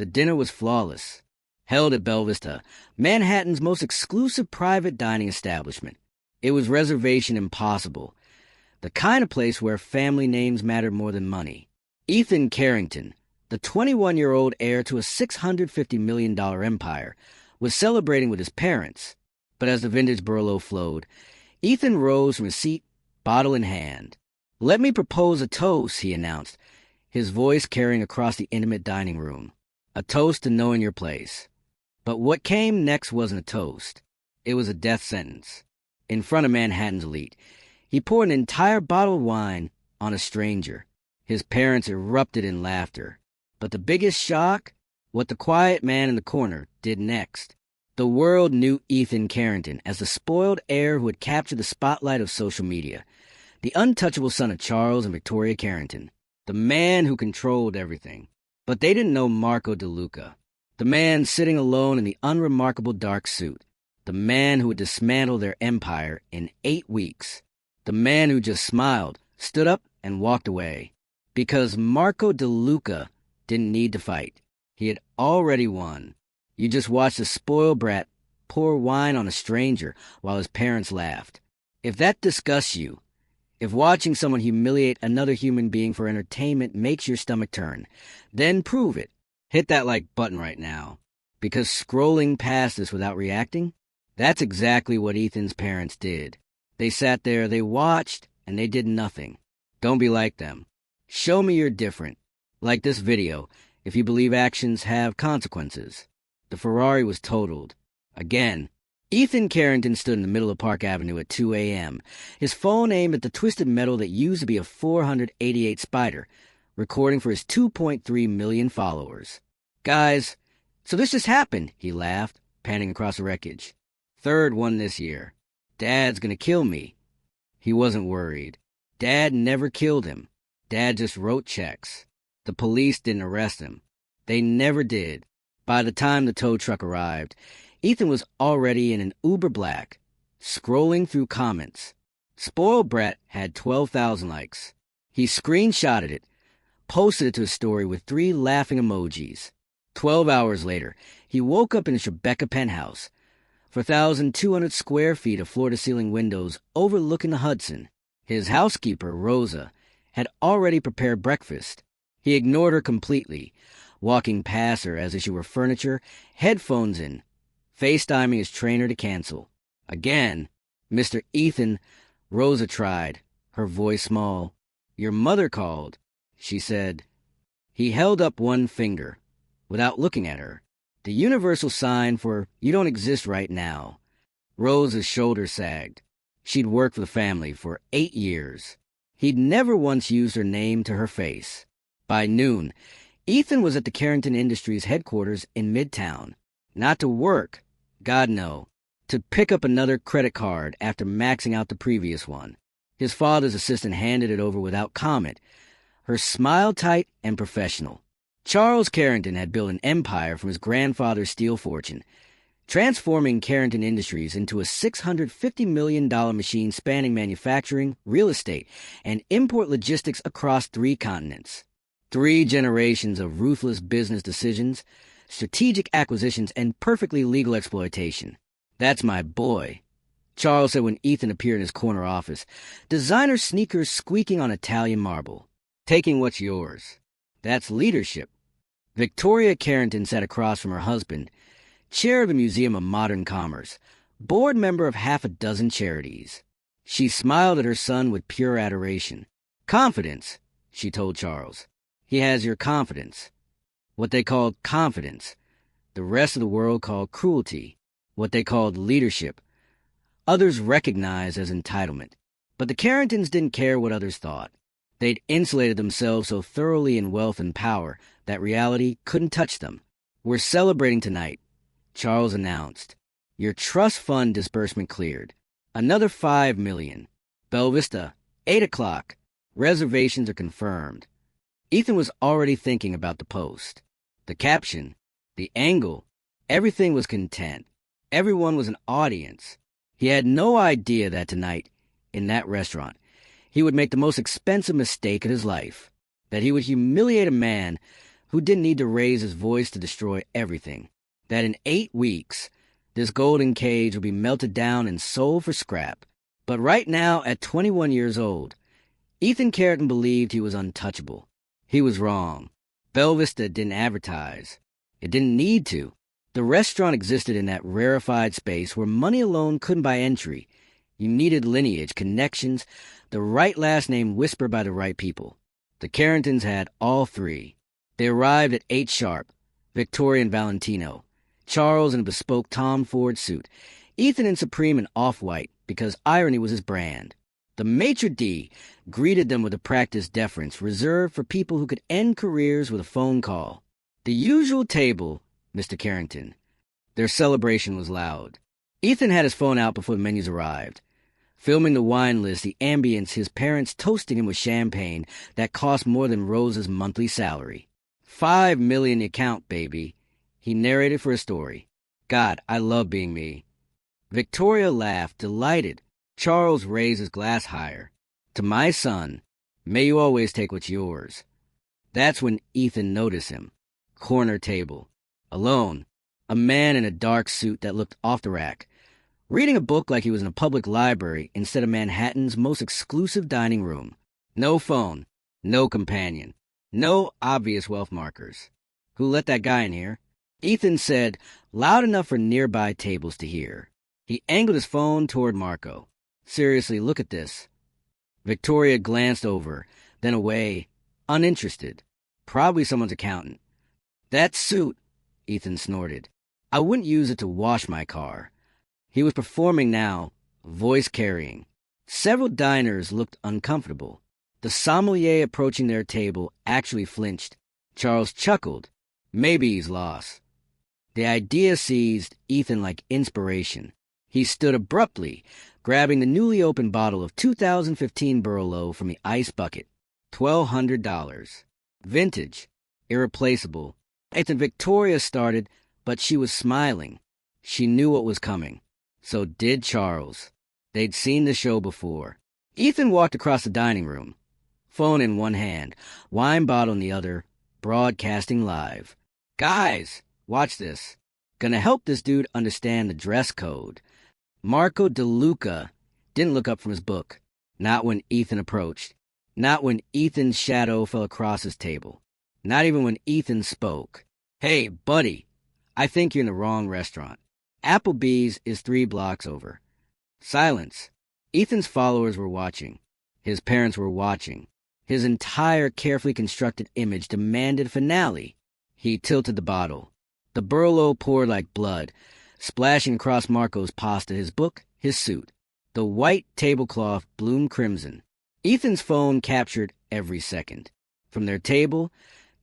The dinner was flawless. Held at Bella Vista, Manhattan's most exclusive private dining establishment. It was reservation impossible. The kind of place where family names mattered more than money. Ethan Carrington, the 21-year-old heir to a $650 million empire, was celebrating with his parents. But as the vintage Burlo flowed, Ethan rose from his seat, bottle in hand. "Let me propose a toast," he announced, his voice carrying across the intimate dining room. A toast to knowing your place. But what came next wasn't a toast. It was a death sentence. In front of Manhattan's elite, he poured an entire bottle of wine on a stranger. His parents erupted in laughter. But the biggest shock? What the quiet man in the corner did next. The world knew Ethan Carrington as the spoiled heir who had captured the spotlight of social media. The untouchable son of Charles and Victoria Carrington. The man who controlled everything. But they didn't know Marco DeLuca. The man sitting alone in the unremarkable dark suit. The man who would dismantle their empire in 8 weeks. The man who just smiled, stood up, and walked away. Because Marco DeLuca didn't need to fight. He had already won. You just watched a spoiled brat pour wine on a stranger while his parents laughed. If that disgusts you, if watching someone humiliate another human being for entertainment makes your stomach turn, then prove it. Hit that like button right now. Because scrolling past this without reacting, that's exactly what Ethan's parents did. They sat there, they watched, and they did nothing. Don't be like them. Show me you're different. Like this video, if you believe actions have consequences. The Ferrari was totaled. Again. Ethan Carrington stood in the middle of Park Avenue at 2 a.m., his phone aimed at the twisted metal that used to be a 488 Spider, recording for his 2.3 million followers. "Guys, so this just happened," he laughed, panning across the wreckage. "Third one this year. Dad's gonna kill me." He wasn't worried. Dad never killed him. Dad just wrote checks. The police didn't arrest him. They never did. By the time the tow truck arrived, Ethan was already in an Uber Black, scrolling through comments. Spoiled Brat had 12,000 likes. He screenshotted it, posted it to his story with 3 laughing emojis. 12 hours later, he woke up in his Tribeca penthouse, 4,200 square feet of floor-to-ceiling windows overlooking the Hudson. His housekeeper, Rosa, had already prepared breakfast. He ignored her completely, walking past her as if she were furniture, headphones in, FaceTiming his trainer to cancel. Again, "Mr. Ethan," Rosa tried, her voice small. "Your mother called," she said. He held up one finger, without looking at her. The universal sign for you don't exist right now. Rosa's shoulders sagged. She'd worked for the family for 8 years. He'd never once used her name to her face. By noon, Ethan was at the Carrington Industries headquarters in Midtown. Not to work, God no, to pick up another credit card after maxing out the previous one. His father's assistant handed it over without comment, her smile tight and professional. Charles Carrington had built an empire from his grandfather's steel fortune, transforming Carrington Industries into a $650 million machine spanning manufacturing, real estate, and import logistics across 3 continents. 3 generations of ruthless business decisions, strategic acquisitions, and perfectly legal exploitation. "That's my boy," Charles said when Ethan appeared in his corner office, designer sneakers squeaking on Italian marble. "Taking what's yours. That's leadership." Victoria Carrington sat across from her husband, chair of the Museum of Modern Commerce, board member of half a dozen charities. She smiled at her son with pure adoration. "Confidence," she told Charles. "He has your confidence." What they called confidence, the rest of the world called cruelty. What they called leadership, others recognized as entitlement. But the Carringtons didn't care what others thought. They'd insulated themselves so thoroughly in wealth and power that reality couldn't touch them. "We're celebrating tonight," Charles announced. "Your trust fund disbursement cleared. Another $5 million. Bella Vista, 8 o'clock. Reservations are confirmed." Ethan was already thinking about the post. The caption, the angle, everything was content. Everyone was an audience. He had no idea that tonight, in that restaurant, he would make the most expensive mistake of his life, that he would humiliate a man who didn't need to raise his voice to destroy everything. That in 8 weeks, this golden cage will be melted down and sold for scrap. But right now, at 21 years old, Ethan Carrington believed he was untouchable. He was wrong. Bella Vista didn't advertise. It didn't need to. The restaurant existed in that rarefied space where money alone couldn't buy entry. You needed lineage, connections, the right last name whispered by the right people. The Carringtons had all three. They arrived at 8 sharp, Victoria and Valentino, Charles in a bespoke Tom Ford suit, Ethan in Supreme and Off-White, because irony was his brand. The maitre d' greeted them with a practiced deference reserved for people who could end careers with a phone call. The usual table, Mr. Carrington. Their celebration was loud. Ethan had his phone out before the menus arrived, filming the wine list, the ambience, his parents toasting him with champagne that cost more than Rose's monthly salary. $5 million account, baby. He narrated for a story. God, I love being me. Victoria laughed, delighted. Charles raised his glass higher. To my son, may you always take what's yours. That's when Ethan noticed him. Corner table. Alone. A man in a dark suit that looked off the rack. Reading a book like he was in a public library instead of Manhattan's most exclusive dining room. No phone. No companion. No obvious wealth markers. Who let that guy in here? Ethan said, loud enough for nearby tables to hear. He angled his phone toward Marco. Seriously, look at this. Victoria glanced over, then away, uninterested. Probably someone's accountant. That suit, Ethan snorted. I wouldn't use it to wash my car. He was performing now, voice carrying. Several diners looked uncomfortable. The sommelier approaching their table actually flinched. Charles chuckled. Maybe he's lost. The idea seized Ethan like inspiration. He stood abruptly, grabbing the newly opened bottle of 2015 Burlow from the ice bucket. $1,200. Vintage. Irreplaceable. Ethan Victoria started, but she was smiling. She knew what was coming. So did Charles. They'd seen the show before. Ethan walked across the dining room. Phone in one hand, wine bottle in the other, broadcasting live. Guys, watch this. Gonna help this dude understand the dress code. Marco DeLuca didn't look up from his book. Not when Ethan approached. Not when Ethan's shadow fell across his table. Not even when Ethan spoke. Hey, buddy, I think you're in the wrong restaurant. Applebee's is 3 blocks over. Silence. Ethan's followers were watching. His parents were watching. His entire carefully constructed image demanded finale. He tilted the bottle. The Burlow poured like blood, splashing across Marco's pasta, his book, his suit. The white tablecloth bloomed crimson. Ethan's phone captured every second. From their table,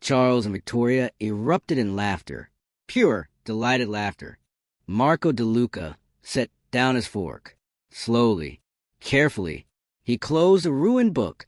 Charles and Victoria erupted in laughter. Pure, delighted laughter. Marco DeLuca set down his fork. Slowly, carefully, he closed a ruined book,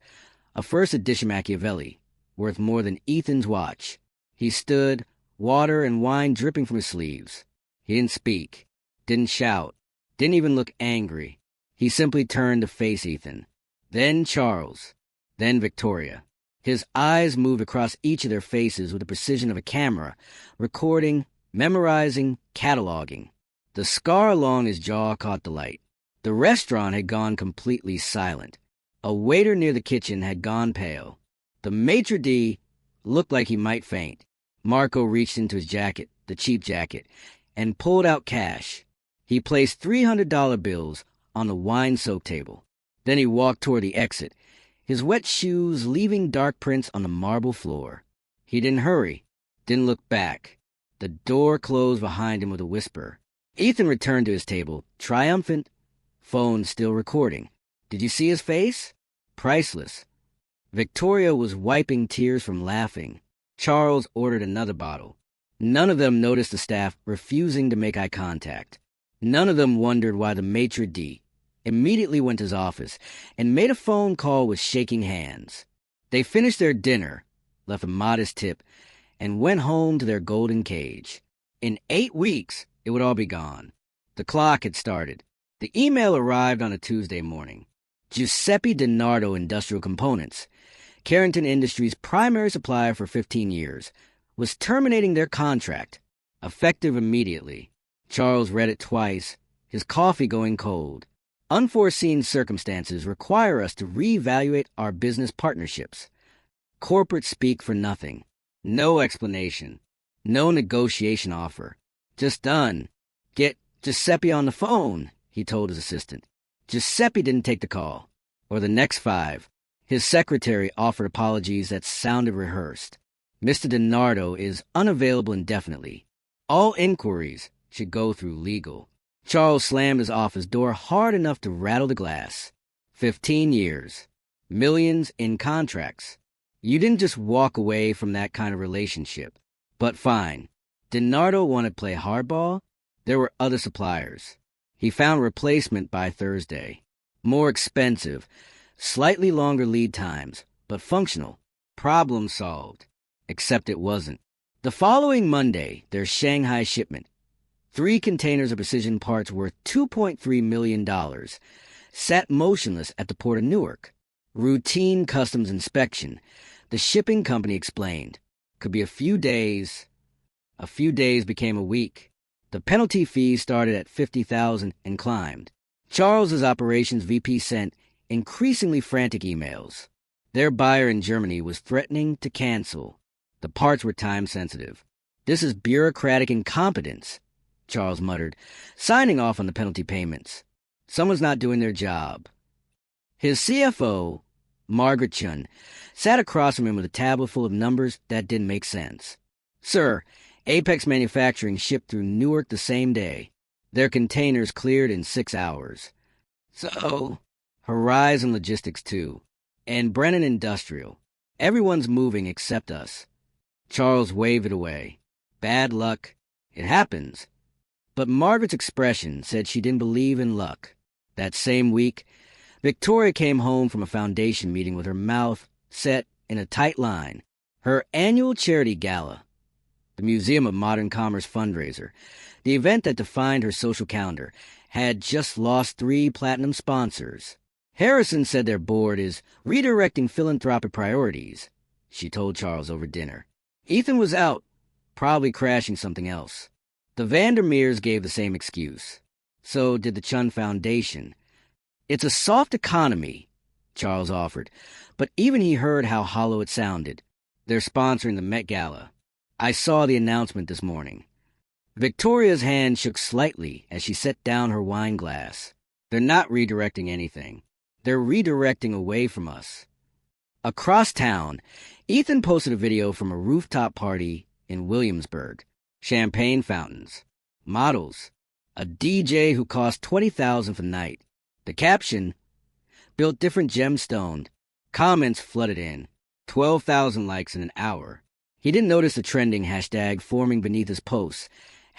a first edition Machiavelli, worth more than Ethan's watch. He stood, water and wine dripping from his sleeves. He didn't speak, didn't shout, didn't even look angry. He simply turned to face Ethan. Then Charles, then Victoria. His eyes moved across each of their faces with the precision of a camera, recording, memorizing, cataloging. The scar along his jaw caught the light. The restaurant had gone completely silent. A waiter near the kitchen had gone pale. The maitre d' looked like he might faint. Marco reached into his jacket, the cheap jacket, and pulled out cash. He placed $300 bills on the wine-soaked table. Then he walked toward the exit, his wet shoes leaving dark prints on the marble floor. He didn't hurry, didn't look back. The door closed behind him with a whisper. Ethan returned to his table, triumphant, phone still recording. Did you see his face? Priceless. Victoria was wiping tears from laughing. Charles ordered another bottle. None of them noticed the staff refusing to make eye contact. None of them wondered why the maitre d' immediately went to his office and made a phone call with shaking hands. They finished their dinner, left a modest tip, and went home to their golden cage. In 8 weeks, it would all be gone. The clock had started. The email arrived on a Tuesday morning. Giuseppe DiNardo Industrial Components, Carrington Industries' primary supplier for 15 years, was terminating their contract, effective immediately. Charles read it twice, his coffee going cold. Unforeseen circumstances require us to reevaluate our business partnerships. Corporate speak for nothing. No explanation. No negotiation offer. Just done. Get Giuseppe on the phone, he told his assistant. Giuseppe didn't take the call. Or the next 5. His secretary offered apologies that sounded rehearsed. Mr. DiNardo is unavailable indefinitely. All inquiries should go through legal. Charles slammed his office door hard enough to rattle the glass. 15 years. Millions in contracts. You didn't just walk away from that kind of relationship. But fine. DiNardo wanted to play hardball. There were other suppliers. He found replacement by Thursday. More expensive, slightly longer lead times, but functional. Problem solved. Except it wasn't. The following Monday, their Shanghai shipment, 3 containers of precision parts worth $2.3 million, sat motionless at the port of Newark. Routine customs inspection, the shipping company explained. Could be a few days. A few days became a week. The penalty fee started at $50,000 and climbed. Charles's operations VP sent increasingly frantic emails. Their buyer in Germany was threatening to cancel. The parts were time-sensitive. This is bureaucratic incompetence, Charles muttered, signing off on the penalty payments. Someone's not doing their job. His CFO, Margaret Chun, sat across from him with a tablet full of numbers that didn't make sense. Sir, Apex Manufacturing shipped through Newark the same day. Their containers cleared in 6 hours. So, Horizon Logistics too. And Brennan Industrial. Everyone's moving except us. Charles waved it away. Bad luck. It happens. But Margaret's expression said she didn't believe in luck. That same week, Victoria came home from a foundation meeting with her mouth set in a tight line. Her annual charity gala, the Museum of Modern Commerce fundraiser, the event that defined her social calendar, had just lost 3 platinum sponsors. Harrison said their board is redirecting philanthropic priorities, she told Charles over dinner. Ethan was out, probably crashing something else. The Vandermeers gave the same excuse. So did the Chun Foundation. It's a soft economy, Charles offered, but even he heard how hollow it sounded. They're sponsoring the Met Gala. I saw the announcement this morning. Victoria's hand shook slightly as she set down her wine glass. They're not redirecting anything. They're redirecting away from us. Across town, Ethan posted a video from a rooftop party in Williamsburg. Champagne fountains, models, a DJ who cost $20,000 for the night. The caption, built different gemstone. Comments flooded in. 12,000 likes in an hour. He didn't notice the trending hashtag forming beneath his posts.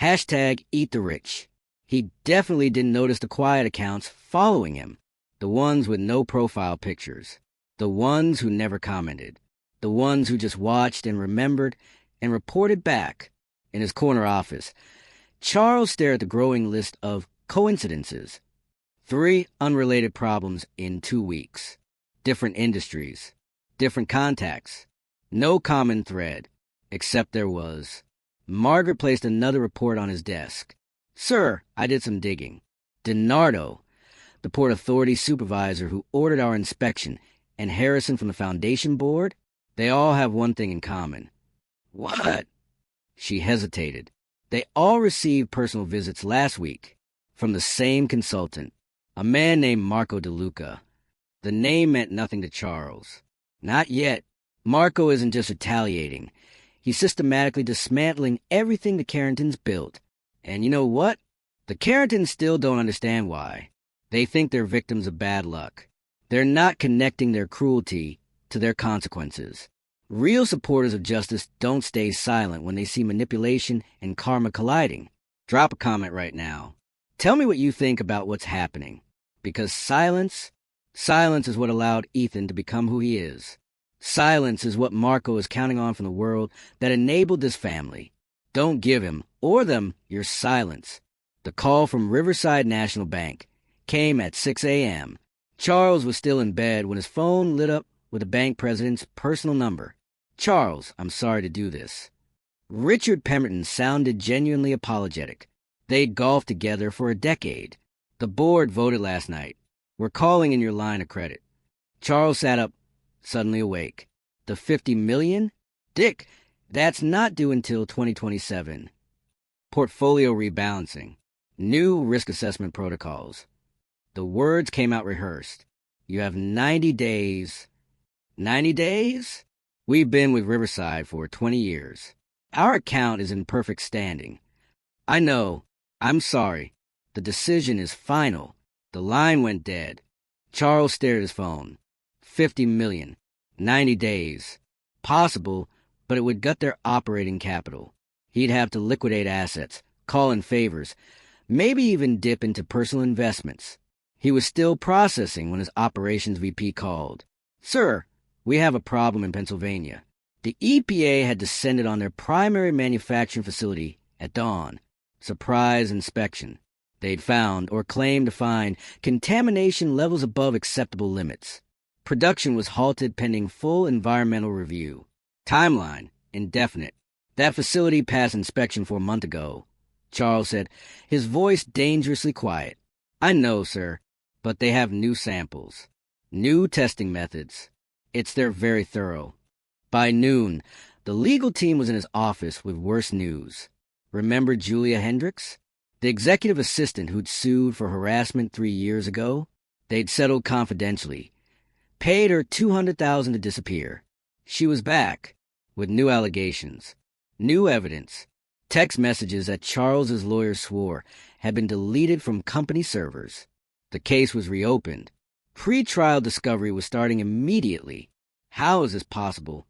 Hashtag eat the rich. He definitely didn't notice the quiet accounts following him. The ones with no profile pictures. The ones who never commented. The ones who just watched and remembered and reported back. In his corner office, Charles stared at the growing list of coincidences. 3 unrelated problems in 2 weeks. Different industries. Different contacts. No common thread. Except there was. Margaret placed another report on his desk. Sir, I did some digging. DiNardo, the Port Authority supervisor who ordered our inspection, and Harrison from the Foundation Board, they all have one thing in common. What? She hesitated. They all received personal visits last week from the same consultant, a man named Marco DeLuca. The name meant nothing to Charles. Not yet. Marco isn't just retaliating. He's systematically dismantling everything the Carringtons built. And you know what? The Carringtons still don't understand why. They think they're victims of bad luck. They're not connecting their cruelty to their consequences. Real supporters of justice don't stay silent when they see manipulation and karma colliding. Drop a comment right now. Tell me what you think about what's happening. Because silence is what allowed Ethan to become who he is. Silence is what Marco is counting on from the world that enabled this family. Don't give him, or them, your silence. The call from Riverside National Bank came at 6 a.m. Charles was still in bed when his phone lit up with the bank president's personal number. Charles, I'm sorry to do this. Richard Pemberton sounded genuinely apologetic. They'd golfed together for a decade. The board voted last night. We're calling in your line of credit. Charles sat up, suddenly awake. The $50 million? Dick, that's not due until 2027. Portfolio rebalancing. New risk assessment protocols. The words came out rehearsed. You have 90 days. 90 days? We've been with Riverside for 20 years. Our account is in perfect standing. I know. I'm sorry. The decision is final. The line went dead. Charles stared at his phone. 50 million. 90 days. Possible, but it would gut their operating capital. He'd have to liquidate assets, call in favors, maybe even dip into personal investments. He was still processing when his operations VP called. Sir, we have a problem in Pennsylvania. The EPA had descended on their primary manufacturing facility at dawn. Surprise inspection. They'd found, or claimed to find, contamination levels above acceptable limits. Production was halted pending full environmental review. Timeline, indefinite. That facility passed inspection 4 months ago, Charles said, his voice dangerously quiet. I know, sir, but they have new samples. New testing methods. They're very thorough. By noon, the legal team was in his office with worse news. Remember Julia Hendricks? The executive assistant who'd sued for harassment 3 years ago? They'd settled confidentially. Paid her $200,000 to disappear. She was back, with new allegations. New evidence. Text messages that Charles's lawyer swore had been deleted from company servers. The case was reopened. Pre-trial discovery was starting immediately. How is this possible?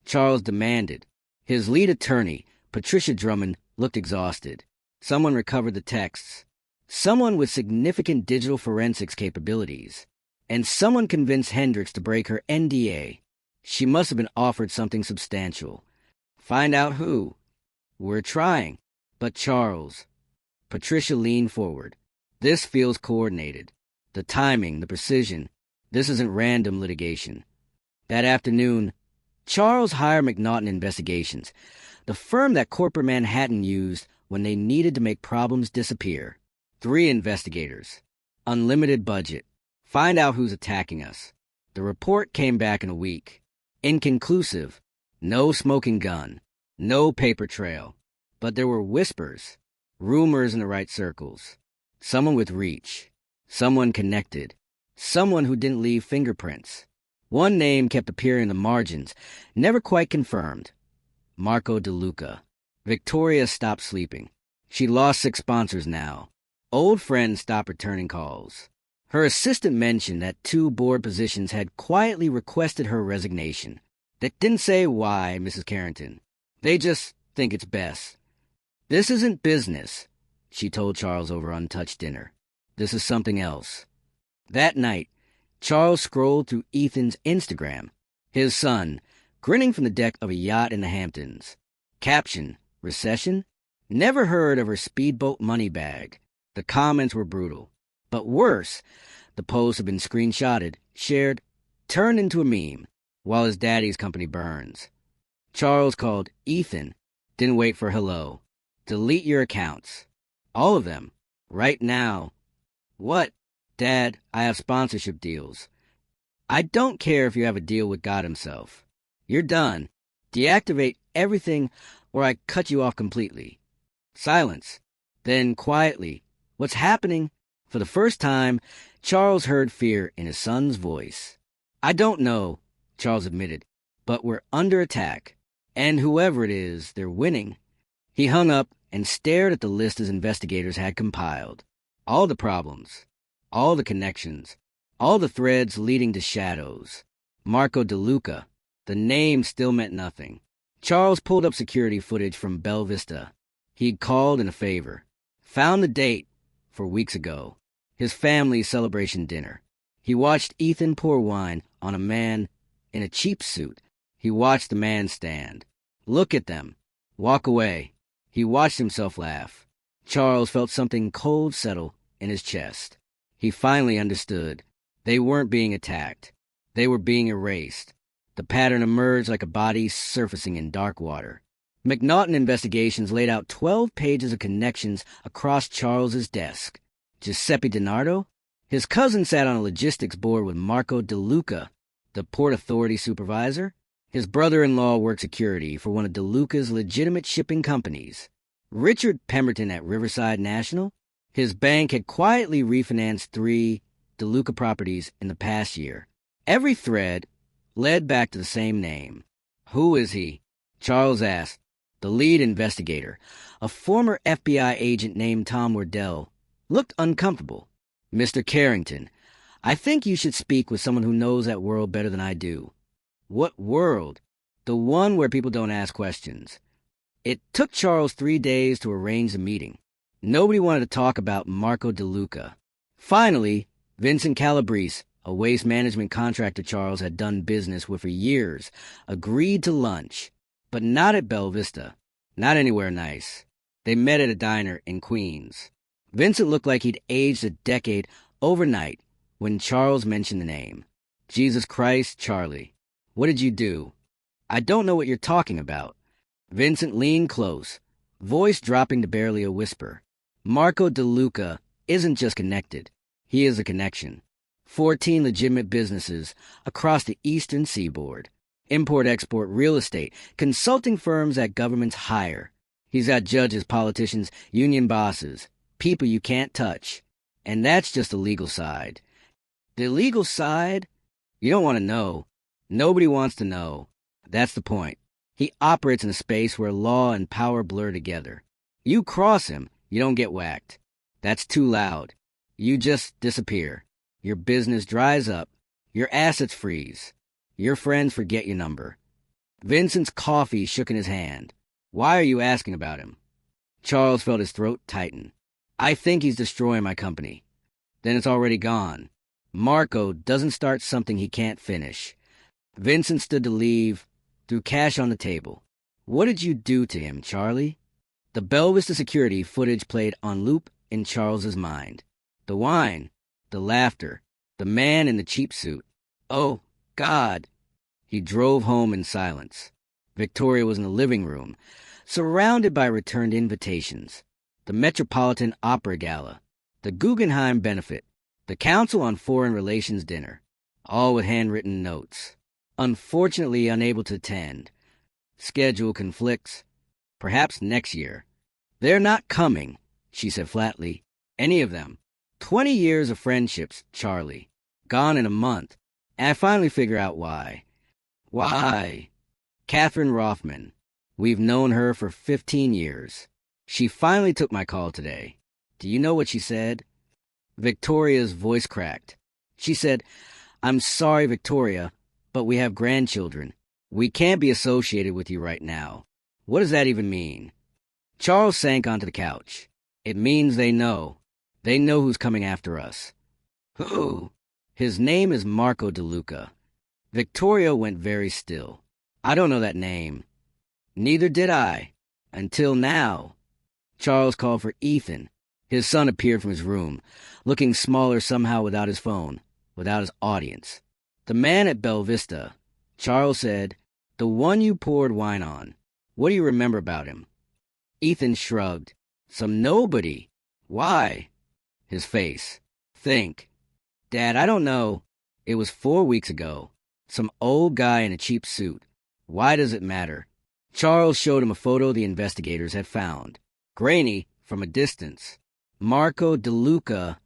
Charles demanded. His lead attorney, Patricia Drummond, looked exhausted. Someone recovered the texts. Someone with significant digital forensics capabilities. And someone convinced Hendricks to break her NDA. She must have been offered something substantial. Find out who. We're trying. But Charles. Patricia leaned forward. This feels coordinated. The timing, the precision. This isn't random litigation. That afternoon, Charles hired McNaughton Investigations, the firm that corporate Manhattan used when they needed to make problems disappear. 3 investigators. Unlimited budget. Find out who's attacking us. The report came back in a week. Inconclusive. No smoking gun. No paper trail. But there were whispers. Rumors in the right circles. Someone with reach. Someone connected. Someone who didn't leave fingerprints. One name kept appearing in the margins, never quite confirmed. Marco DeLuca. Victoria stopped sleeping. She'd lost 6 sponsors now. Old friends stopped returning calls. Her assistant mentioned that 2 board positions had quietly requested her resignation. They didn't say why, Mrs. Carrington. They just think it's best. This isn't business, she told Charles over untouched dinner. This is something else. That night, Charles scrolled through Ethan's Instagram. His son, grinning from the deck of a yacht in the Hamptons. Caption, recession? Never heard of her speedboat money bag. The comments were brutal. But worse, the posts have been screenshotted, shared, turned into a meme, while his daddy's company burns. Charles called Ethan. Didn't wait for hello. Delete your accounts. All of them. Right now. What? Dad, I have sponsorship deals. I don't care if you have a deal with God himself. You're done. Deactivate everything or I cut you off completely. Silence. Then quietly, what's happening? For the first time, Charles heard fear in his son's voice. I don't know, Charles admitted, but we're under attack. And whoever it is, they're winning. He hung up and stared at the list his investigators had compiled. All the problems. All the connections. All the threads leading to shadows. Marco DeLuca. The name still meant nothing. Charles pulled up security footage from Bella Vista. He'd called in a favor. Found the date for weeks ago. His family's celebration dinner. He watched Ethan pour wine on a man in a cheap suit. He watched the man stand. Look at them. Walk away. He watched himself laugh. Charles felt something cold settle in his chest. He finally understood. They weren't being attacked. They were being erased. The pattern emerged like a body surfacing in dark water. McNaughton Investigations laid out 12 pages of connections across Charles's desk. Giuseppe DiNardo? His cousin sat on a logistics board with Marco DeLuca, the Port Authority supervisor. His brother-in-law worked security for one of DeLuca's legitimate shipping companies. Richard Pemberton at Riverside National? His bank had quietly refinanced 3 DeLuca properties in the past year. Every thread led back to the same name. Who is he? Charles asked. The lead investigator, a former FBI agent named Tom Wardell, looked uncomfortable. Mr. Carrington, I think you should speak with someone who knows that world better than I do. What world? The one where people don't ask questions. It took Charles 3 days to arrange the meeting. Nobody wanted to talk about Marco DeLuca. Finally, Vincent Calabrese, a waste management contractor Charles had done business with for years, agreed to lunch. But not at Bella Vista. Not anywhere nice. They met at a diner in Queens. Vincent looked like he'd aged a decade overnight when Charles mentioned the name. Jesus Christ, Charlie. What did you do? I don't know what you're talking about. Vincent leaned close, voice dropping to barely a whisper. Marco DeLuca isn't just connected. He is a connection. 14 legitimate businesses across the eastern seaboard. Import-export real estate, consulting firms that governments hire. He's got judges, politicians, union bosses, people you can't touch. And that's just the legal side. The legal side? You don't want to know. Nobody wants to know. That's the point. He operates in a space where law and power blur together. You cross him, you don't get whacked. That's too loud. You just disappear. Your business dries up. Your assets freeze. Your friends forget your number. Vincent's coffee shook in his hand. Why are you asking about him? Charles felt his throat tighten. I think he's destroying my company. Then it's already gone. Marco doesn't start something he can't finish. Vincent stood to leave, threw cash on the table. What did you do to him, Charlie? The Bella Vista security footage played on loop in Charles's mind. The wine, the laughter, the man in the cheap suit. Oh, God. He drove home in silence. Victoria was in the living room, surrounded by returned invitations. The Metropolitan Opera Gala, the Guggenheim Benefit, the Council on Foreign Relations dinner, all with handwritten notes. Unfortunately unable to attend. Schedule conflicts. Perhaps next year. They're not coming, she said flatly. Any of them. 20 years of friendships, Charlie. Gone in a month. And I finally figure out why. Why? Catherine Rothman. We've known her for 15 years. She finally took my call today. Do you know what she said? Victoria's voice cracked. She said, I'm sorry, Victoria, but we have grandchildren. We can't be associated with you right now. What does that even mean? Charles sank onto the couch. It means they know. They know who's coming after us. Who? His name is Marco DeLuca. Victoria went very still. I don't know that name. Neither did I. Until now. Charles called for Ethan. His son appeared from his room, looking smaller somehow without his phone, without his audience. The man at Bella Vista. Charles said, the one you poured wine on. What do you remember about him? Ethan shrugged. Some nobody. Why? His face. Think. Dad, I don't know. It was 4 weeks ago. Some old guy in a cheap suit. Why does it matter? Charles showed him a photo the investigators had found. Grainy from a distance. Marco DeLuca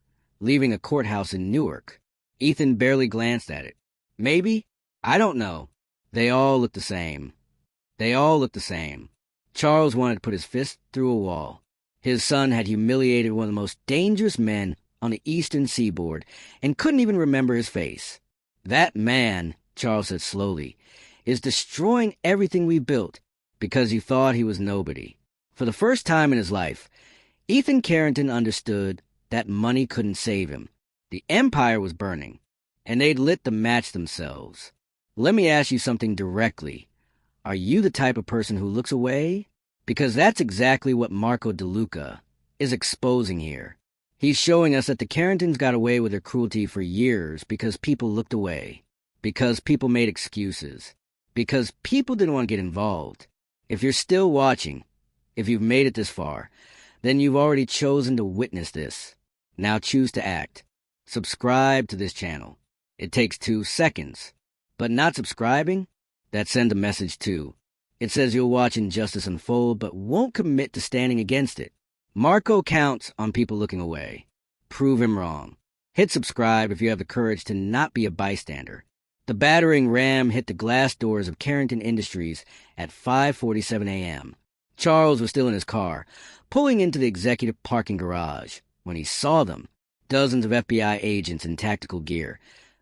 leaving a courthouse in Newark. Ethan barely glanced at it. Maybe? I don't know. They all looked the same. They all looked the same. Charles wanted to put his fist through a wall. His son had humiliated one of the most dangerous men on the eastern seaboard and couldn't even remember his face. That man, Charles said slowly, is destroying everything we built because he thought he was nobody. For the first time in his life, Ethan Carrington understood that money couldn't save him. The empire was burning, and they'd lit the match themselves. Let me ask you something directly. Are you the type of person who looks away? Because that's exactly what Marco DeLuca is exposing here. He's showing us that the Carringtons got away with their cruelty for years because people looked away, because people made excuses, because people didn't want to get involved. If you're still watching, if you've made it this far, then you've already chosen to witness this. Now choose to act. Subscribe to this channel. It takes 2 seconds. But not subscribing? That sends a message too. It says you'll watch injustice unfold, but won't commit to standing against it. Marco counts on people looking away. Prove him wrong. Hit subscribe if you have the courage to not be a bystander. The battering ram hit the glass doors of Carrington Industries at 5:47 a.m. Charles was still in his car, pulling into the executive parking garage, when he saw them, dozens of FBI agents in tactical gear,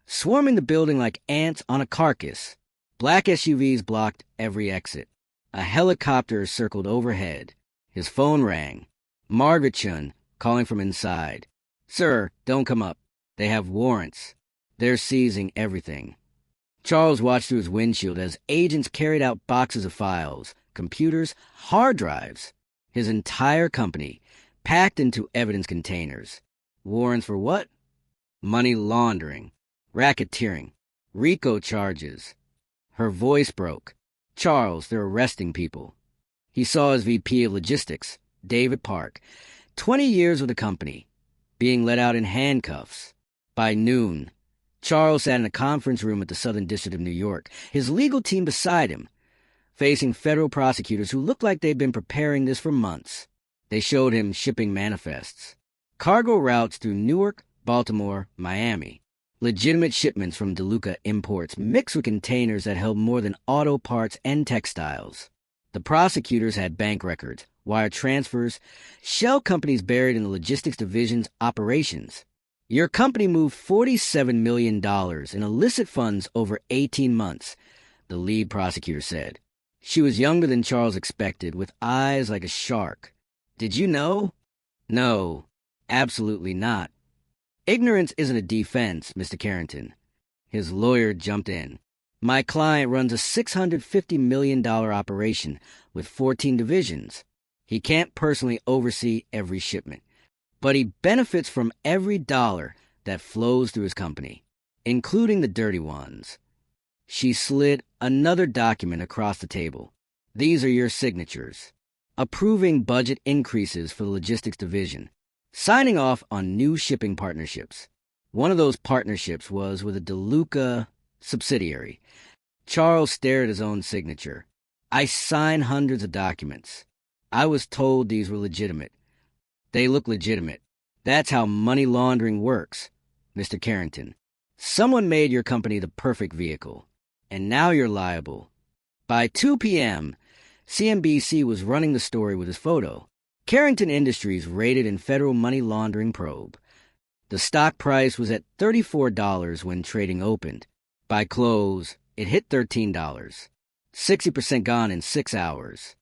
swarming the building like ants on a carcass. Black SUVs blocked every exit. A helicopter circled overhead. His phone rang. Margaret Chun, calling from inside. "Sir, don't come up. They have warrants. They're seizing everything." Charles watched through his windshield as agents carried out boxes of files, computers, hard drives. His entire company, packed into evidence containers. Warrants for what? Money laundering, racketeering, RICO charges. Her voice broke. "Charles, they're arresting people." He saw his VP of Logistics, David Park, 20 years with the company, being let out in handcuffs. By noon, Charles sat in a conference room at the Southern District of New York, his legal team beside him, facing federal prosecutors who looked like they'd been preparing this for months. They showed him shipping manifests. Cargo routes through Newark, Baltimore, Miami. Legitimate shipments from DeLuca Imports mixed with containers that held more than auto parts and textiles. The prosecutors had bank records, wire transfers, shell companies buried in the logistics division's operations. Your company moved $47 million in illicit funds over 18 months, the lead prosecutor said. She was younger than Charles expected, with eyes like a shark. "Did you know?" "No, absolutely not." "Ignorance isn't a defense, Mr. Carrington." His lawyer jumped in. "My client runs a $650 million operation with 14 divisions. He can't personally oversee every shipment, but he benefits from every dollar that flows through his company, including the dirty ones." She slid another document across the table. "These are your signatures, approving budget increases for the logistics division, signing off on new shipping partnerships." One of those partnerships was with a DeLuca subsidiary. Charles stared at his own signature. "I sign hundreds of documents. I was told these were legitimate. They look legitimate. That's how money laundering works, Mr. Carrington. Someone made your company the perfect vehicle, and now you're liable." By 2 p.m., CNBC was running the story with his photo. Carrington Industries raided in federal money laundering probe. The stock price was at $34 when trading opened. By close, it hit $13. 60% gone in 6 hours.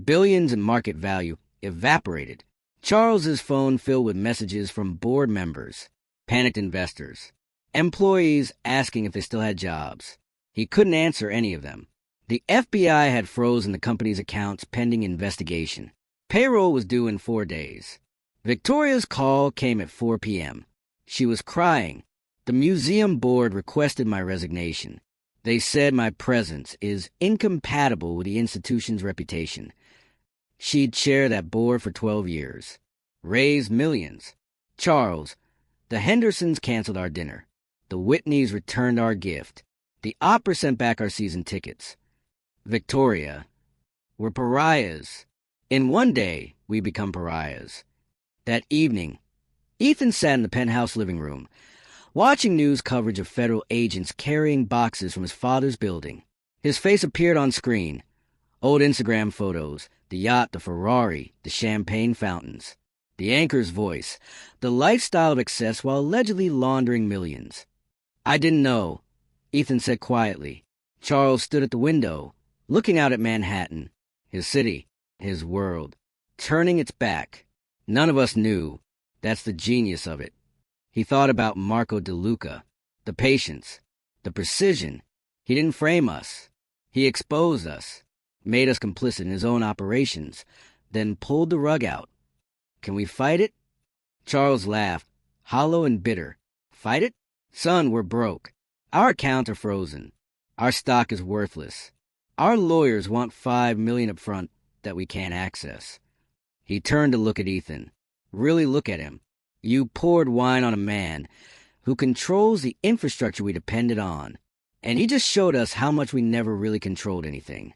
Billions in market value evaporated. Charles's phone filled with messages from board members, panicked investors, employees asking if they still had jobs. He couldn't answer any of them. The FBI had frozen the company's accounts pending investigation. Payroll was due in 4 days. Victoria's call came at 4 p.m. She was crying. "The museum board requested my resignation. They said my presence is incompatible with the institution's reputation." She'd chaired that board for 12 years. Raised millions. "Charles, the Hendersons canceled our dinner. The Whitneys returned our gift. The opera sent back our season tickets. Victoria, we're pariahs. In one day, we become pariahs." That evening, Ethan sat in the penthouse living room, watching news coverage of federal agents carrying boxes from his father's building. His face appeared on screen. Old Instagram photos, the yacht, the Ferrari, the champagne fountains. The anchor's voice, the lifestyle of excess while allegedly laundering millions. "I didn't know," Ethan said quietly. Charles stood at the window, looking out at Manhattan, his city, his world, turning its back. None of us knew. That's the genius of it. He thought about Marco DeLuca, the patience, the precision. He didn't frame us. He exposed us, made us complicit in his own operations, then pulled the rug out. Can we fight it? Charles laughed, hollow and bitter. Fight it? Son, we're broke. Our accounts are frozen. Our stock is worthless. Our lawyers want $5 million up front that we can't access. He turned to look at Ethan. Really look at him. You poured wine on a man who controls the infrastructure we depended on. And he just showed us how much we never really controlled anything.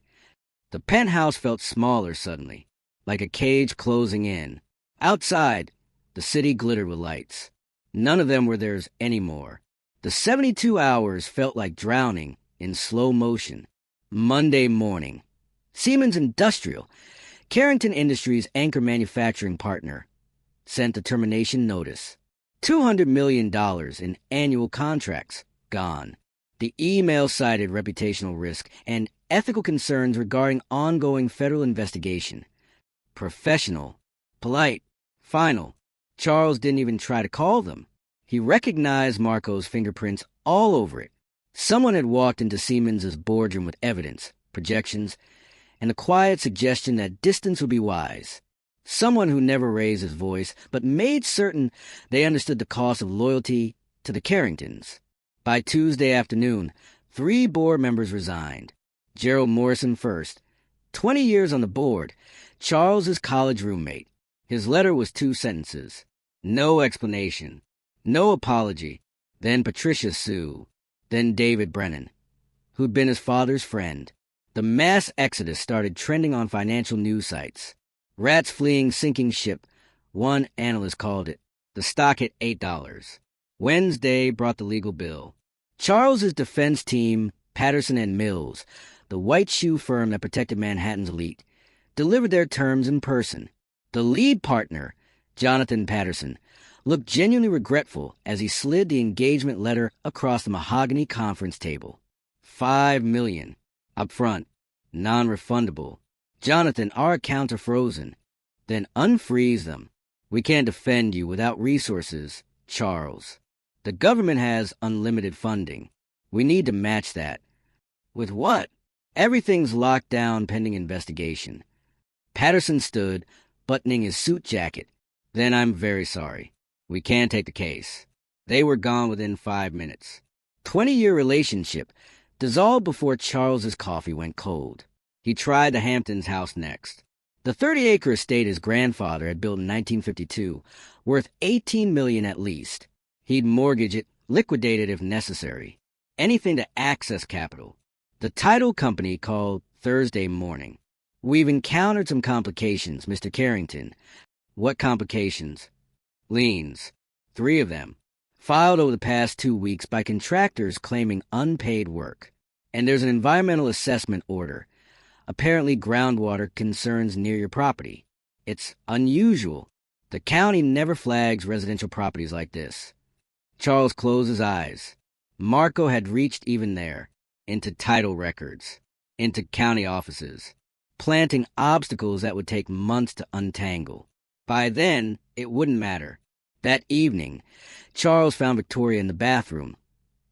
The penthouse felt smaller suddenly, like a cage closing in. Outside, the city glittered with lights. None of them were theirs anymore. The 72 hours felt like drowning in slow motion. Monday morning. Siemens Industrial, Carrington Industries' anchor manufacturing partner, sent a termination notice. $200 million in annual contracts gone. The email cited reputational risk and ethical concerns regarding ongoing federal investigation. Professional, polite, final. Charles didn't even try to call them. He recognized Marco's fingerprints all over it. Someone had walked into Siemens' boardroom with evidence, projections, and the quiet suggestion that distance would be wise. Someone who never raised his voice, but made certain they understood the cost of loyalty to the Carringtons. By Tuesday afternoon, 3 board members resigned. Gerald Morrison first. 20 years on the board, Charles's college roommate. His letter was 2 sentences. No explanation. No apology. Then Patricia Sue. Then David Brennan, who'd been his father's friend. The mass exodus started trending on financial news sites. Rats fleeing sinking ship. One analyst called it. The stock hit $8. Wednesday brought the legal bill. Charles's defense team, Patterson and Mills, the white shoe firm that protected Manhattan's elite, delivered their terms in person. The lead partner, Jonathan Patterson, looked genuinely regretful as he slid the engagement letter across the mahogany conference table. $5 million. Up front. Non-refundable. Jonathan, our accounts are frozen. Then unfreeze them. We can't defend you without resources, Charles. The government has unlimited funding. We need to match that. With what? Everything's locked down pending investigation. Patterson stood, buttoning his suit jacket. Then I'm very sorry. We can't take the case. They were gone within 5 minutes. 20-year relationship dissolved before Charles's coffee went cold. He tried the Hamptons house next. The 30-acre estate his grandfather had built in 1952, worth $18 million at least. He'd mortgage it, liquidate it if necessary. Anything to access capital. The title company called Thursday Morning. We've encountered some complications, Mr. Carrington. What complications? Liens. 3 of them. Filed over the past 2 weeks by contractors claiming unpaid work. And there's an environmental assessment order. Apparently groundwater concerns near your property. It's unusual. The county never flags residential properties like this. Charles closed his eyes. Marco had reached even there, into title records, into county offices, planting obstacles that would take months to untangle. By then, it wouldn't matter. That evening, Charles found Victoria in the bathroom,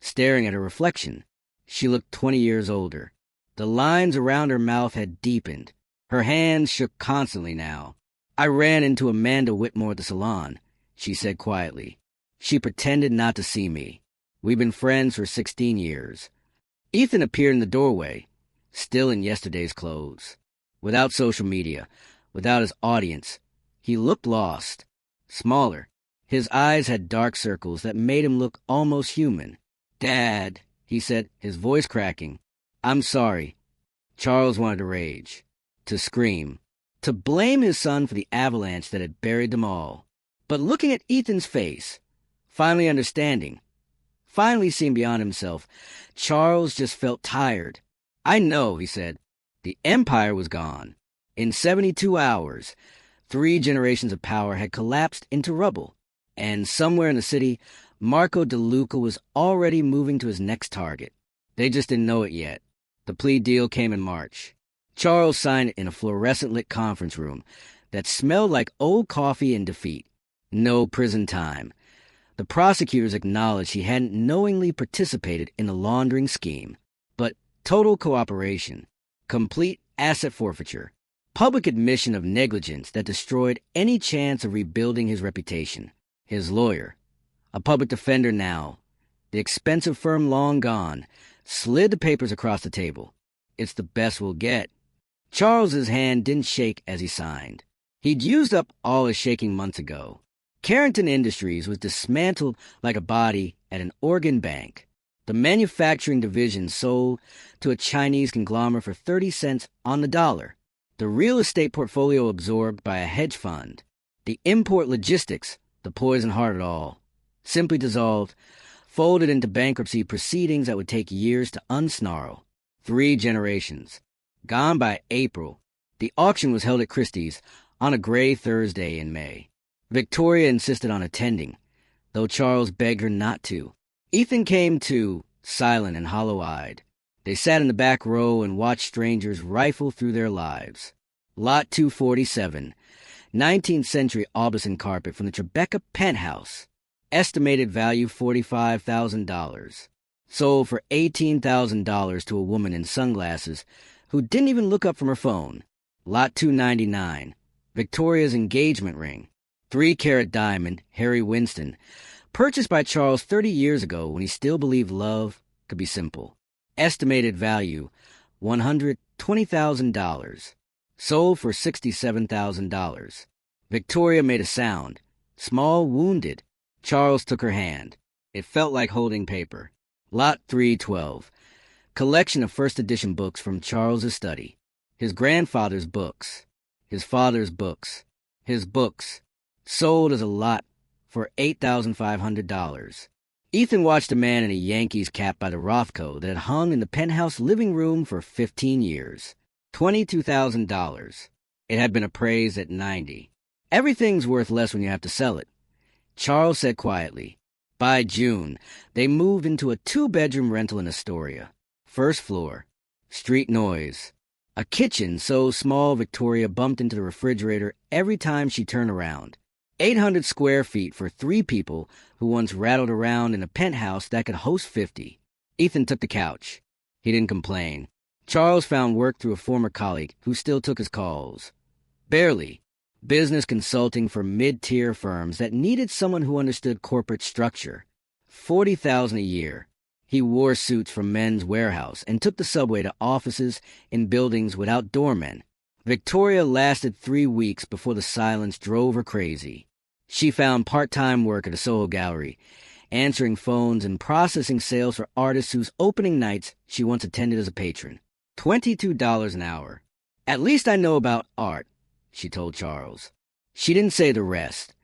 staring at her reflection. She looked 20 years older. The lines around her mouth had deepened. Her hands shook constantly now. I ran into Amanda Whitmore at the salon, she said quietly. She pretended not to see me. We've been friends for 16 years. Ethan appeared in the doorway, still in yesterday's clothes. Without social media, without his audience, he looked lost. Smaller. His eyes had dark circles that made him look almost human. Dad, he said, his voice cracking. I'm sorry. Charles wanted to rage, to scream, to blame his son for the avalanche that had buried them all. But looking at Ethan's face, finally understanding, finally seeing beyond himself, Charles just felt tired. I know, he said. The empire was gone. In 72 hours, 3 generations of power had collapsed into rubble. And somewhere in the city, Marco DeLuca was already moving to his next target. They just didn't know it yet. The plea deal came in March. Charles signed it in a fluorescent-lit conference room that smelled like old coffee and defeat. No prison time. The prosecutors acknowledged he hadn't knowingly participated in the laundering scheme, but total cooperation, complete asset forfeiture, public admission of negligence that destroyed any chance of rebuilding his reputation. His lawyer, a public defender now, the expensive firm long gone, slid the papers across the table. It's the best we'll get. Charles's hand didn't shake as he signed. He'd used up all his shaking months ago. Carrington Industries was dismantled like a body at an organ bank. The manufacturing division sold to a Chinese conglomerate for 30 cents on the dollar. The real estate portfolio absorbed by a hedge fund. The import logistics, the poison heart of it all, simply dissolved, folded into bankruptcy proceedings that would take years to unsnarl. 3 generations. Gone by April. The auction was held at Christie's on a gray Thursday in May. Victoria insisted on attending, though Charles begged her not to. Ethan came too, silent and hollow-eyed. They sat in the back row and watched strangers rifle through their lives. Lot 247, 19th century Aubusson carpet from the Tribeca penthouse. Estimated value $45,000. Sold for $18,000 to a woman in sunglasses who didn't even look up from her phone. Lot 299, Victoria's engagement ring. 3-carat diamond, Harry Winston, purchased by Charles 30 years ago when he still believed love could be simple. Estimated value, $120,000. Sold for $67,000. Victoria made a sound. Small, wounded. Charles took her hand. It felt like holding paper. Lot 312. Collection of first edition books from Charles's study. His grandfather's books. His father's books. His books. Sold as a lot for $8,500. Ethan watched a man in a Yankees cap by the Rothko that had hung in the penthouse living room for 15 years. $22,000. It had been appraised at $90,000. Everything's worth less when you have to sell it. Charles said quietly. By June, they moved into a 2-bedroom rental in Astoria. First floor. Street noise. A kitchen so small Victoria bumped into the refrigerator every time she turned around. 800 square feet for 3 people who once rattled around in a penthouse that could host 50. Ethan took the couch. He didn't complain. Charles found work through a former colleague who still took his calls. Barely. Business consulting for mid-tier firms that needed someone who understood corporate structure. $40,000 a year. He wore suits from Men's Warehouse and took the subway to offices in buildings without doormen. Victoria lasted 3 weeks before the silence drove her crazy. She found part-time work at a Soho gallery, answering phones and processing sales for artists whose opening nights she once attended as a patron. $22 an hour. At least I know about art, she told Charles. She didn't say the rest,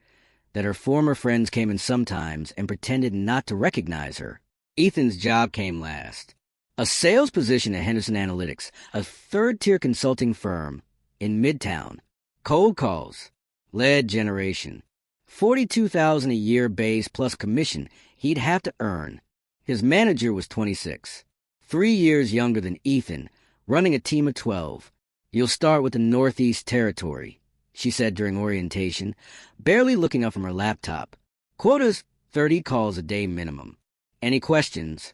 that her former friends came in sometimes and pretended not to recognize her. Ethan's job came last. A sales position at Henderson Analytics, a 3rd-tier consulting firm in Midtown. Cold calls. Lead generation. $42,000 a year base plus commission he'd have to earn. His manager was 26, 3 years younger than Ethan, running a team of 12. You'll start with the Northeast Territory, she said during orientation, barely looking up from her laptop. Quota's 30 calls a day minimum. Any questions?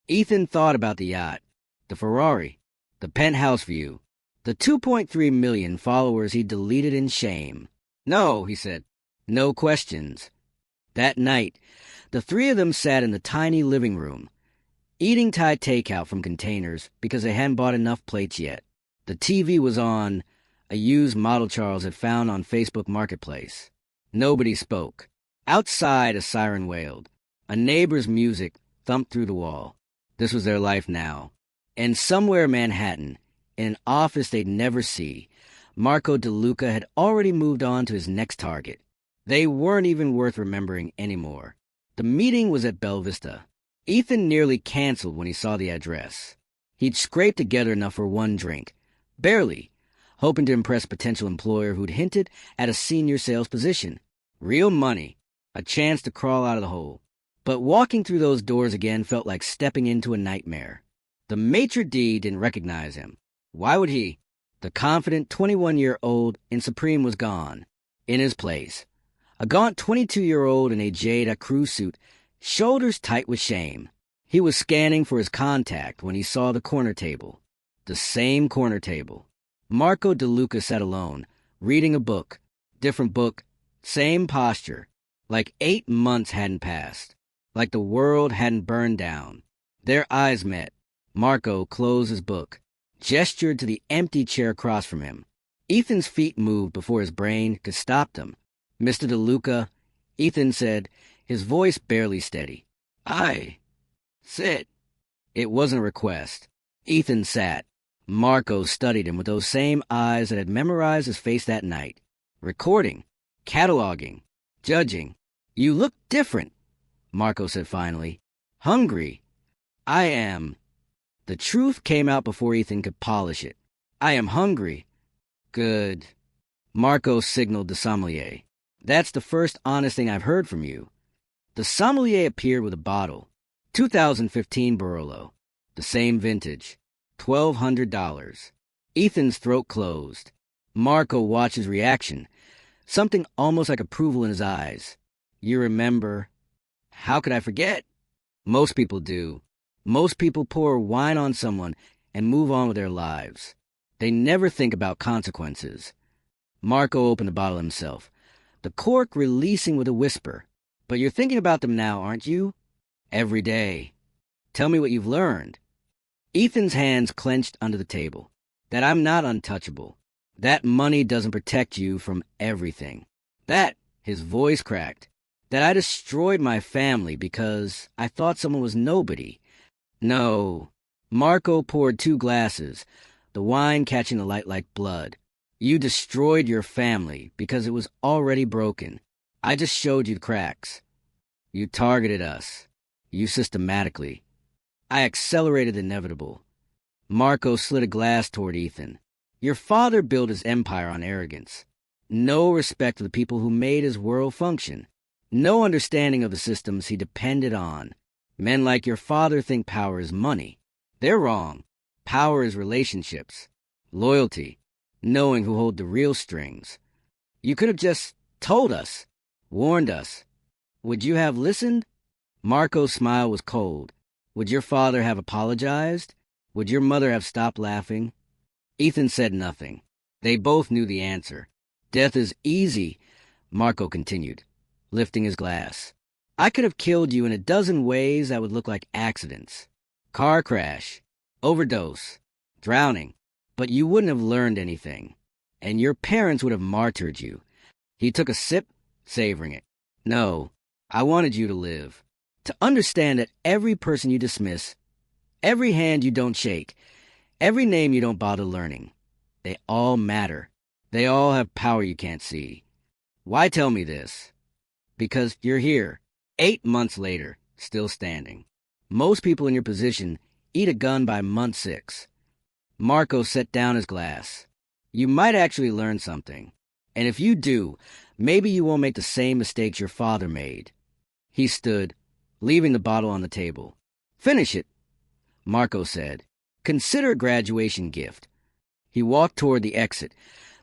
Ethan thought about the yacht, the Ferrari, the penthouse view, the 2.3 million followers he deleted in shame. No, he said. No questions. That night, the 3 of them sat in the tiny living room, eating Thai takeout from containers because they hadn't bought enough plates yet. The TV was on, a used model Charles had found on Facebook Marketplace. Nobody spoke. Outside, a siren wailed. A neighbor's music thumped through the wall. This was their life now. And somewhere in Manhattan, in an office they'd never see, Marco DeLuca had already moved on to his next target. They weren't even worth remembering anymore. The meeting was at Bella Vista. Ethan nearly canceled when he saw the address. He'd scraped together enough for 1 drink. Barely. Hoping to impress a potential employer who'd hinted at a senior sales position. Real money. A chance to crawl out of the hole. But walking through those doors again felt like stepping into a nightmare. The maitre d' didn't recognize him. Why would he? The confident 21-year-old in Supreme was gone. In his place, a gaunt 22-year-old in a jade ecru suit, shoulders tight with shame. He was scanning for his contact when he saw the corner table. The same corner table. Marco DeLuca sat alone, reading a book. Different book, same posture. Like 8 months hadn't passed. Like the world hadn't burned down. Their eyes met. Marco closed his book. gestured to the empty chair across from him. Ethan's feet moved before his brain could stop them. "Mr. DeLuca," Ethan said, his voice barely steady. "Aye. Sit." It wasn't a request. Ethan sat. Marco studied him with those same eyes that had memorized his face that night. Recording, cataloging, judging. "You look different," Marco said finally. "Hungry." "I am." The truth came out before Ethan could polish it. "I am hungry." "Good." Marco signaled the sommelier. "That's the first honest thing I've heard from you." The sommelier appeared with a bottle. 2015 Barolo. The same vintage. $1,200. Ethan's throat closed. Marco watched his reaction. Something almost like approval in his eyes. "You remember." "How could I forget?" "Most people do. Most people pour wine on someone and move on with their lives. They never think about consequences." Marco opened the bottle himself, the cork releasing with a whisper. "But you're thinking about them now, aren't you?" "Every day." "Tell me what you've learned." Ethan's hands clenched under the table. "That I'm not untouchable. That money doesn't protect you from everything. That," his voice cracked, "that I destroyed my family because I thought someone was nobody." "No." Marco poured 2 glasses, the wine catching the light like blood. "You destroyed your family because it was already broken. I just showed you the cracks. You targeted us. You systematically. I accelerated the inevitable." Marco slid a glass toward Ethan. "Your father built his empire on arrogance. No respect for the people who made his world function. No understanding of the systems he depended on. Men like your father think power is money. They're wrong. Power is relationships, loyalty, knowing who hold the real strings. You could have just told us, warned us. Would you have listened?" Marco's smile was cold. "Would your father have apologized? Would your mother have stopped laughing?" Ethan said nothing. They both knew the answer. "Death is easy," Marco continued, lifting his glass. "I could have killed you in a dozen ways that would look like accidents. Car crash, overdose, drowning. But you wouldn't have learned anything. And your parents would have martyred you." He took a sip, savoring it. "No, I wanted you to live. To understand that every person you dismiss, every hand you don't shake, every name you don't bother learning, they all matter. They all have power you can't see. Why tell me this? Because you're here, 8 months later, still standing. Most people in your position eat a gun by month 6. Marco set down his glass. "You might actually learn something. And if you do, maybe you won't make the same mistakes your father made." He stood, leaving the bottle on the table. "Finish it," Marco said. "Consider a graduation gift." He walked toward the exit,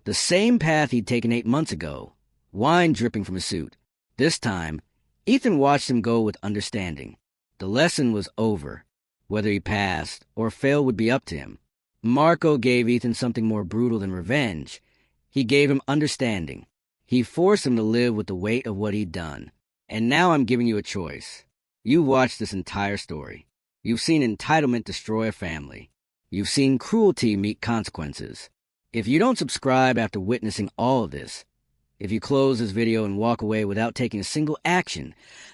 the same path he'd taken 8 months ago, wine dripping from his suit. This time, Ethan watched him go with understanding. The lesson was over. Whether he passed or failed would be up to him. Marco gave Ethan something more brutal than revenge. He gave him understanding. He forced him to live with the weight of what he'd done. And now I'm giving you a choice. You've watched this entire story. You've seen entitlement destroy a family. You've seen cruelty meet consequences. If you don't subscribe after witnessing all of this, if you close this video and walk away without taking a single action,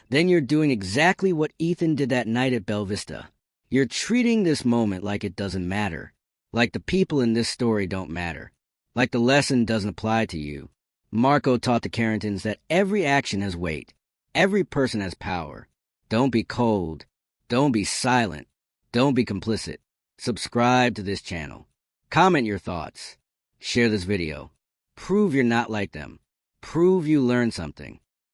then you're doing exactly what Ethan did that night at Bella Vista. You're treating this moment like it doesn't matter. Like the people in this story don't matter. Like the lesson doesn't apply to you. Marco taught the Carringtons that every action has weight. Every person has power. Don't be cold. Don't be silent. Don't be complicit. Subscribe to this channel. Comment your thoughts. Share this video. Prove you're not like them. Prove you learned something.